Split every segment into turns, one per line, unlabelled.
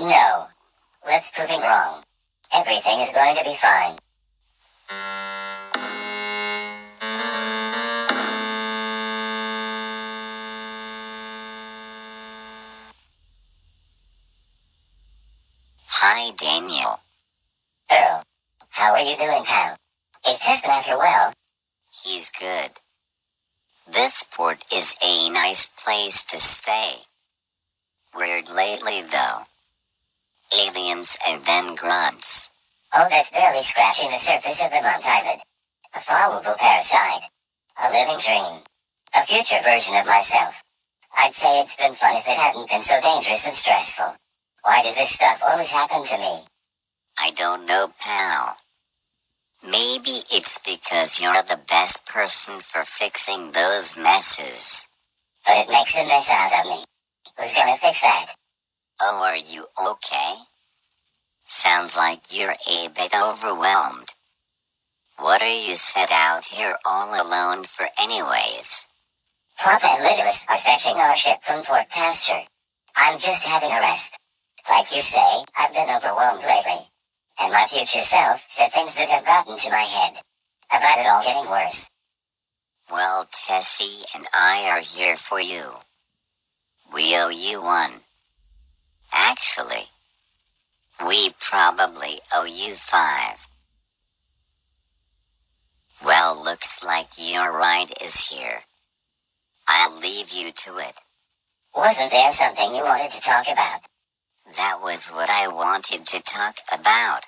No. Let's prove him wrong. Everything is going to be fine.
Hi, Daniel.
Earl, how are you doing, pal? Is Taskmaster well?
He's good. This port is a nice place to stay. Weird lately, though. Aliens and then grunts.
Oh, that's barely scratching the surface of the Mount Island. A followable parasite. A living dream. A future version of myself. I'd say it's been fun if it hadn't been so dangerous and stressful. Why does this stuff always happen to me?
I don't know, pal. Maybe it's because you're the best person for fixing those messes.
But it makes a mess out of me. Who's gonna fix that?
Oh, are you okay? Sounds like you're a bit overwhelmed. What are you set out here all alone for anyways?
Papa and Littlest are fetching our ship from Port Pasture. I'm just having a rest. Like you say, I've been overwhelmed lately. And my future self said things that have gotten to my head. About it all getting worse.
Well, Tessie and I are here for you. We owe you one. Actually, we probably owe you 5. Well, looks like your ride is here. I'll leave you to it.
Wasn't there something you wanted to talk about?
That was what I wanted to talk about.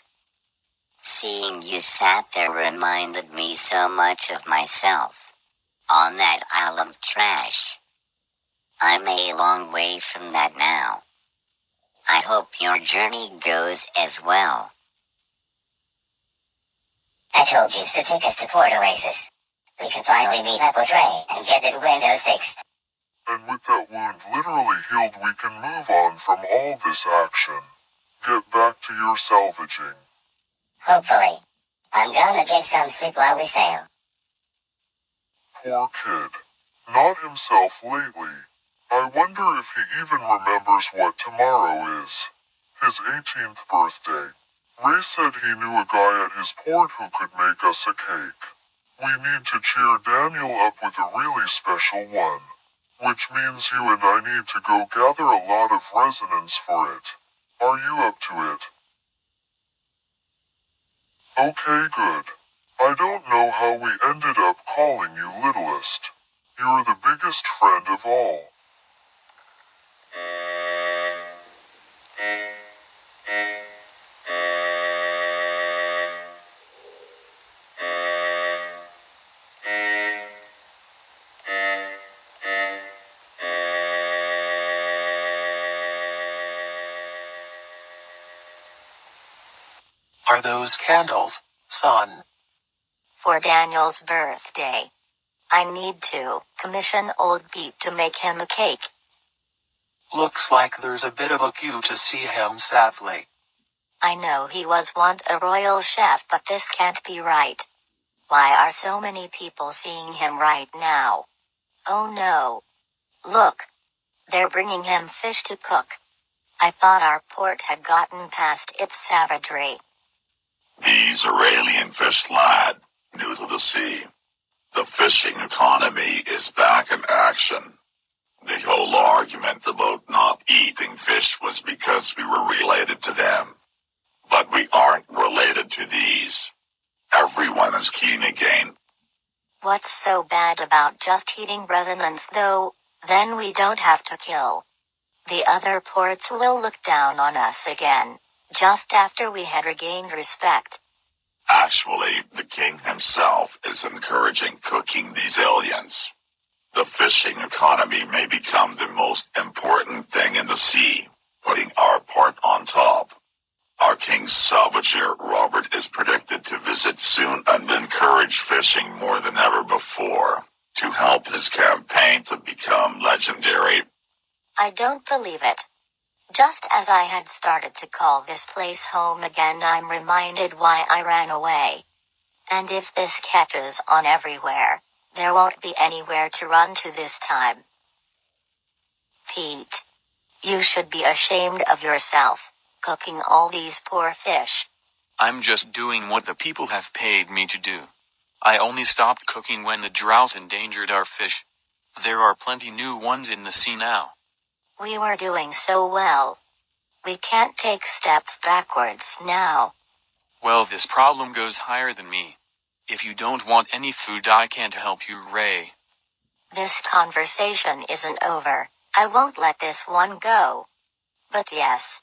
Seeing you sat there reminded me so much of myself. On that Isle of Trash. I'm a long way from that now. I hope your journey goes as well.
I told you to take us to Port Oasis. We can finally meet up with Ray and get that window fixed.
And with that wound literally healed, we can move on from all this action. Get back to your salvaging.
Hopefully. I'm gonna get some sleep while we sail.
Poor kid. Not himself lately. I wonder if he even remembers what tomorrow is. His 18th birthday. Ray said he knew a guy at his port who could make us a cake. We need to cheer Daniel up with a really special one. Which means you and I need to go gather a lot of resonance for it. Are you up to it? Okay, good. I don't know how we ended up calling you Littlest. You're the biggest friend of all.
Are those candles, son?
For Daniel's birthday. I need to commission old Pete to make him a cake.
Looks like there's a bit of a queue to see him, sadly.
I know he was once a royal chef, but this can't be right. Why are so many people seeing him right now? Oh no. Look. They're bringing him fish to cook. I thought our port had gotten past its savagery.
These are alien fish, lad, new to the sea. The fishing economy is back in action. The whole argument about not eating fish was because we were related to them. But we aren't related to these. Everyone is keen again.
What's so bad about just eating resonance though? Then we don't have to kill. The other ports will look down on us again, just after we had regained respect.
Actually, the king himself is encouraging cooking these aliens. The fishing economy may become the most important thing in the sea, putting our port on top. Our king's salvager, Robert, is predicted to visit soon and encourage fishing more than ever before, to help his campaign to become legendary.
I don't believe it. Just as I had started to call this place home again, I'm reminded why I ran away. And if this catches on everywhere, there won't be anywhere to run to this time. Pete. You should be ashamed of yourself. cooking all these poor fish?
I'm just doing what the people have paid me to do. I only stopped cooking when the drought endangered our fish. There are plenty new ones in the sea now.
We were doing so well. We can't take steps backwards now.
Well, this problem goes higher than me. If you don't want any food, I can't help you, Ray.
This conversation isn't over. I won't let this one go. But yes,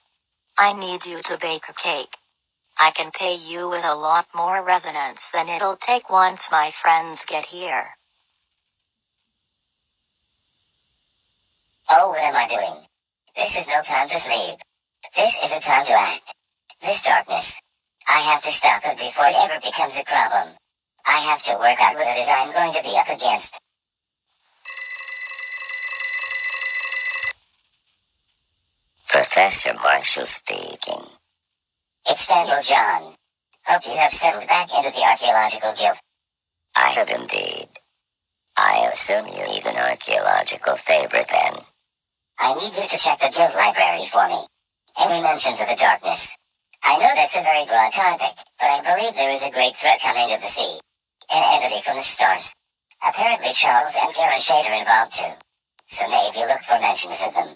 I need you to bake a cake. I can pay you with a lot more resonance than it'll take once my friends get here.
Oh, what am I doing? This is no time to sleep. This is a time to act. This darkness. I have to stop it before it ever becomes a problem. I have to work out what it is I'm going to be up against.
Professor Marshall speaking.
It's Daniel John. Hope you have settled back into the archaeological guild.
I have indeed. I assume you need an archaeological favor then.
I need you to check the guild library for me. Any mentions of the darkness? I know that's a very broad topic, but I believe there is a great threat coming to the sea. An entity from the stars. Apparently Charles and Garen Shade are involved too. So maybe look for mentions of them.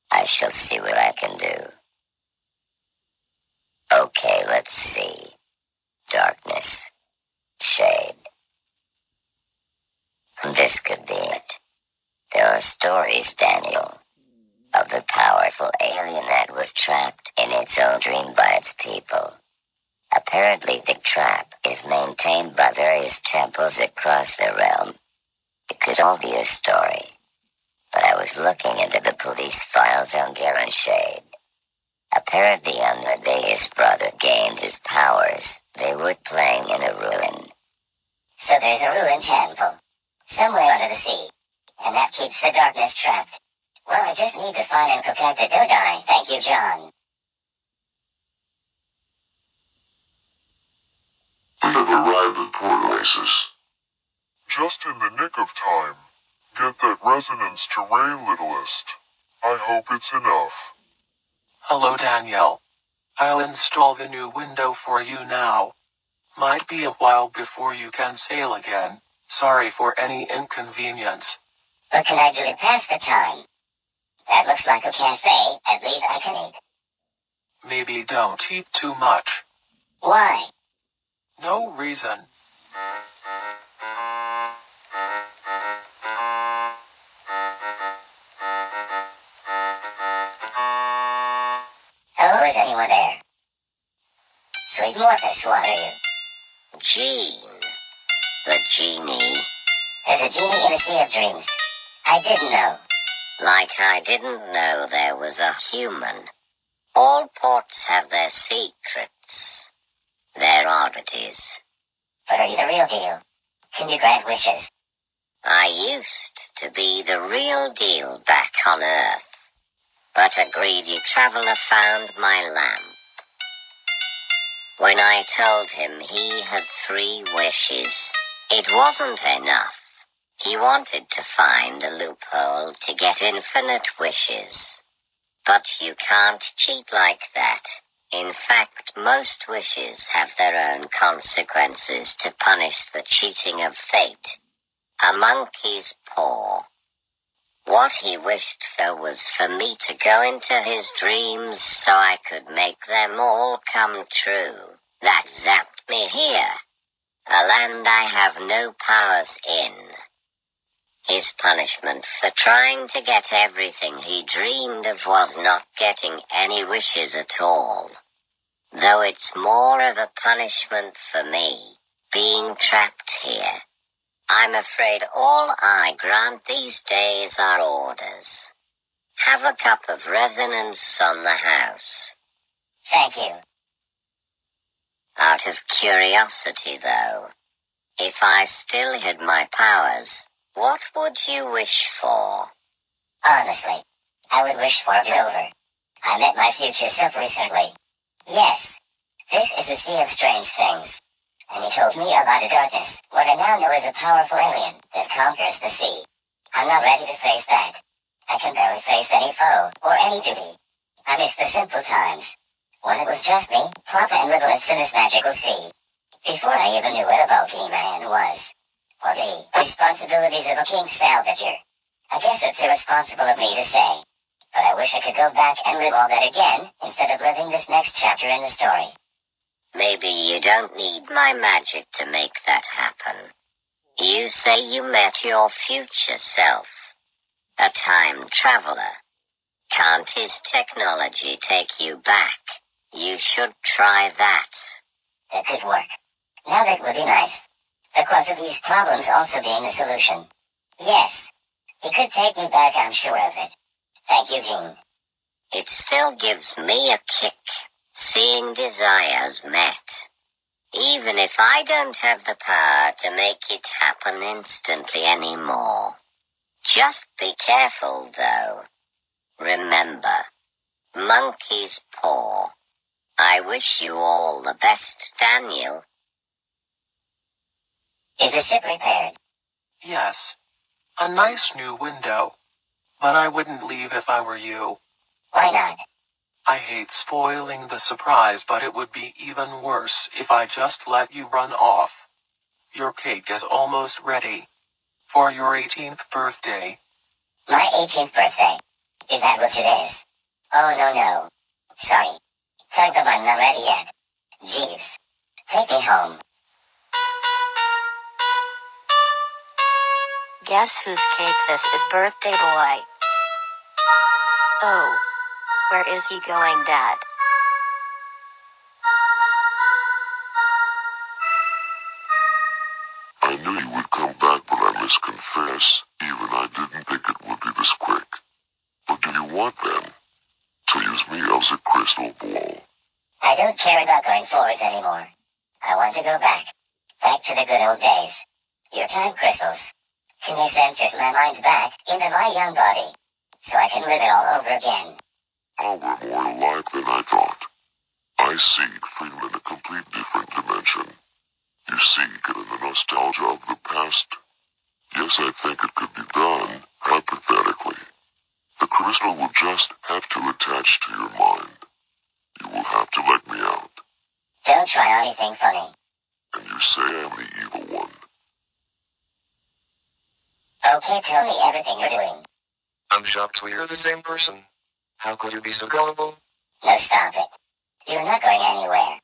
I shall see what I can do. Okay, let's see. Darkness. Shade. This could be it. There are stories, Daniel, of the powerful alien that was trapped in its own dream by its people. Apparently the trap is maintained by various temples across the realm. It could all be a story, but I was looking into the police files on Garen Shade. Apparently on the day his brother gained his powers, they were playing in a ruin.
So there's a ruined temple. Somewhere under the sea. And that keeps the darkness trapped. Well, I just need to find and protect it, don't I? Thank you, John.
We have arrived at Port Oasis. Just in the nick of time. Get that resonance to Ray, littlest. I hope it's enough.
Hello, Danielle. I'll install the new window for you now. Might be a while before you can sail again. Sorry for any inconvenience.
What can I do to pass the time? That looks like a cafe. At least I can eat.
Maybe don't eat too much.
Why?
No reason.
Hello, is anyone there? Sweet Morpheus, what are you?
Jean. The genie.
There's a genie in a sea of dreams. I didn't know.
Like I didn't know there was a human. All ports have their secrets. Their oddities.
But are you the real deal? Can you grant wishes?
I used to be the real deal back on Earth. But a greedy traveler found my lamp. When I told him he had 3 wishes, it wasn't enough. He wanted to find a loophole to get infinite wishes. But you can't cheat like that. In fact, most wishes have their own consequences to punish the cheating of fate. A monkey's paw. What he wished for was for me to go into his dreams so I could make them all come true. That zapped me here. A land I have no powers in. His punishment for trying to get everything he dreamed of was not getting any wishes at all. Though it's more of a punishment for me, being trapped here. I'm afraid all I grant these days are orders. Have a cup of resonance on the house.
Thank you.
Out of curiosity, though, if I still had my powers, what would you wish for?
Honestly, I would wish for it over. I met my future self recently. Yes, this is a sea of strange things. And he told me about the darkness, what I now know is a powerful alien that conquers the sea. I'm not ready to face that. I can barely face any foe or any duty. I miss the simple times. When it was just me, Papa and littlest in this magical sea. Before I even knew what a bogeyman was. Or the responsibilities of a king salvager. I guess it's irresponsible of me to say. But I wish I could go back and live all that again, instead of living this next chapter in the story.
Maybe you don't need my magic to make that happen. You say you met your future self. A time traveler. Can't his technology take you back? You should try that.
That could work. Now that would be nice. Because of these problems also being the solution. Yes. He could take me back, I'm sure of it. Thank you, Jean.
It still gives me a kick, seeing desires met. Even if I don't have the power to make it happen instantly anymore. Just be careful, though. Remember, monkey's paw. I wish you all the best, Daniel.
Is the ship repaired?
Yes. A nice new window. But I wouldn't leave if I were you.
Why not?
I hate spoiling the surprise, but it would be even worse if I just let you run off. Your cake is almost ready. For your 18th birthday.
My 18th birthday. Is that what it is? Oh no. Sorry. Tell them I'm not ready yet. Jeeves. Take me home.
Guess whose cake this is, birthday boy? Oh. Where is he going, Dad?
I knew you would come back, but I must confess, even I didn't think it would be this quick. What do you want then? To use me as a crystal ball?
I don't care about going forwards anymore. I want to go back. Back to the good old days. Your time crystals. Can they send just my mind back into my young body? So I can live it all over again.
Oh, we're more alike than I thought. I see freedom in a complete different dimension. You see, getting the nostalgia of the past. Yes, I think it could be done, hypothetically. The crystal will just have to attach to your mind. You will have to let me out.
Don't try anything funny.
And you say I'm the evil one.
Okay, tell me everything you're doing.
I'm shocked we're the same person. How could you be so gullible?
No, stop it. You're not going anywhere.